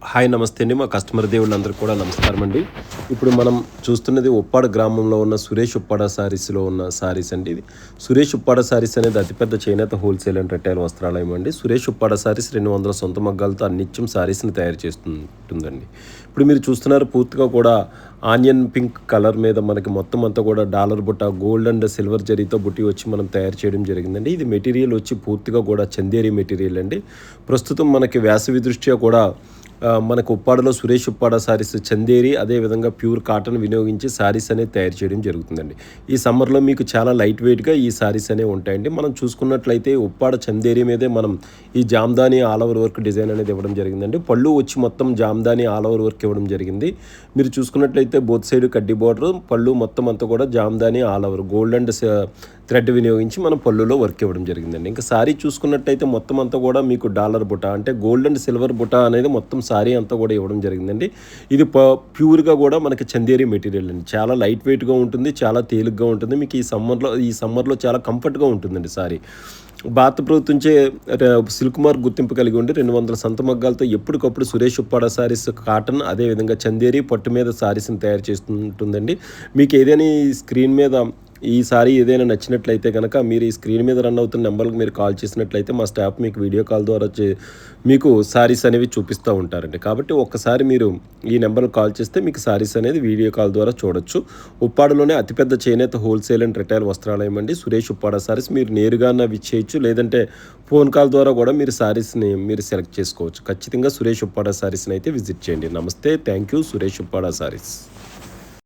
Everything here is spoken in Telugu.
హాయ్ నమస్తే అండి. మా కస్టమర్ దేవుళ్ళందరికీ కూడా నమస్కారం అండి. ఇప్పుడు మనం చూస్తున్నది ఉప్పాడ గ్రామంలో ఉన్న సురేష్ ఉప్పాడ శారీస్‌లో ఉన్న శారీస్ అండి ఇది. సురేష్ ఉప్పాడ శారీస్ అనేది అతిపెద్ద చేనేత హోల్‌సేల్ అండ్ రిటైల్ వస్త్రాలయం అండి. సురేష్ ఉప్పాడ శారీస్ 200 సొంత మగ్గాలతో నిత్యం శారీస్‌ని తయారు చేస్తుంటుందండి. ఇప్పుడు మీరు చూస్తున్నారు పూర్తిగా కూడా ఆనియన్ పింక్ కలర్ మీద మనకి మొత్తం అంతా కూడా డాలర్ బుట్ట, గోల్డ్ అండ్ సిల్వర్ జరీతో బుట్టి వచ్చి మనం తయారు చేయడం జరిగిందండి. ఇది మెటీరియల్ వచ్చి పూర్తిగా కూడా చందేరి మెటీరియల్ అండి. ప్రస్తుతం మనకి వేసవి దృష్ట్యా కూడా మనకు ఉప్పాడలో సురేష్ ఉప్పాడ శారీస్ చందేరి అదేవిధంగా ప్యూర్ కాటన్ వినియోగించి శారీస్ అనేది తయారు చేయడం జరుగుతుందండి. ఈ సమ్మర్లో మీకు చాలా లైట్ వెయిట్గా ఈ శారీస్ అనేవి ఉంటాయండి. మనం చూసుకున్నట్లయితే ఉప్పాడ చందేరి మీదే మనం ఈ Jamdani all over work design అనేది ఇవ్వడం జరిగిందండి. పళ్ళు వచ్చి మొత్తం జామ్దాని ఆల్ ఓవర్ వర్క్ ఇవ్వడం జరిగింది. మీరు చూసుకున్నట్లయితే బోత్ సైడ్ కడ్డీ బార్డర్, పళ్ళు మొత్తం అంతా కూడా Jamdani all over gold and thread వినియోగించి మనం పళ్ళులో వర్క్ ఇవ్వడం జరిగిందండి. ఇంకా శారీ చూసుకున్నట్టయితే మొత్తం అంతా కూడా మీకు డాలర్ బుట్ట అంటే గోల్డ్ అండ్ సిల్వర్ బుట్ట అనేది మొత్తం శారీ అంతా కూడా ఇవ్వడం జరిగిందండి. ఇది ప్యూర్గా కూడా మనకి చందేరి మెటీరియల్ అండి. చాలా లైట్ వెయిట్గా ఉంటుంది, చాలా తేలిగ్గా ఉంటుంది. మీకు ఈ సమ్మర్లో చాలా కంఫర్ట్గా ఉంటుందండి శారీ. భారత ప్రభుత్వంచే సిల్క్ మార్క్ గుర్తింపు కలిగి ఉండి 200 సంత మగ్గాలతో ఎప్పటికప్పుడు సురేష్ ఉప్పాడ శారీస్ కాటన్ అదేవిధంగా చందేరి పట్టు మీద శారీస్ని తయారు చేస్తుంటుందండి. మీకు ఏదైనా ఈ స్క్రీన్ మీద ఈ సారీ ఏదైనా నచ్చినట్లయితే కనుక మీరు ఈ స్క్రీన్ మీద రన్ అవుతున్న నెంబర్కి మీరు కాల్ చేసినట్లయితే మా స్టాఫ్ మీకు వీడియో కాల్ ద్వారా మీకు శారీస్ అనేవి చూపిస్తూ ఉంటారండి. కాబట్టి ఒక్కసారి మీరు ఈ నెంబర్కి కాల్ చేస్తే మీకు శారీస్ అనేది వీడియో కాల్ ద్వారా చూడొచ్చు. ఉప్పాడలోనే అతిపెద్ద చేనేత హోల్సేల్ అండ్ రిటైల్ వస్త్రాలయం అండి సురేష్ ఉప్పాడ శారీస్. మీరు నేరుగా విచ్చేయచ్చు, లేదంటే ఫోన్ కాల్ ద్వారా కూడా మీరు శారీస్ని మీరు సెలెక్ట్ చేసుకోవచ్చు. ఖచ్చితంగా సురేష్ ఉప్పాడ శారీస్ని అయితే విజిట్ చేయండి. నమస్తే, థ్యాంక్ యూ. సురేష్ ఉప్పాడ శారీస్.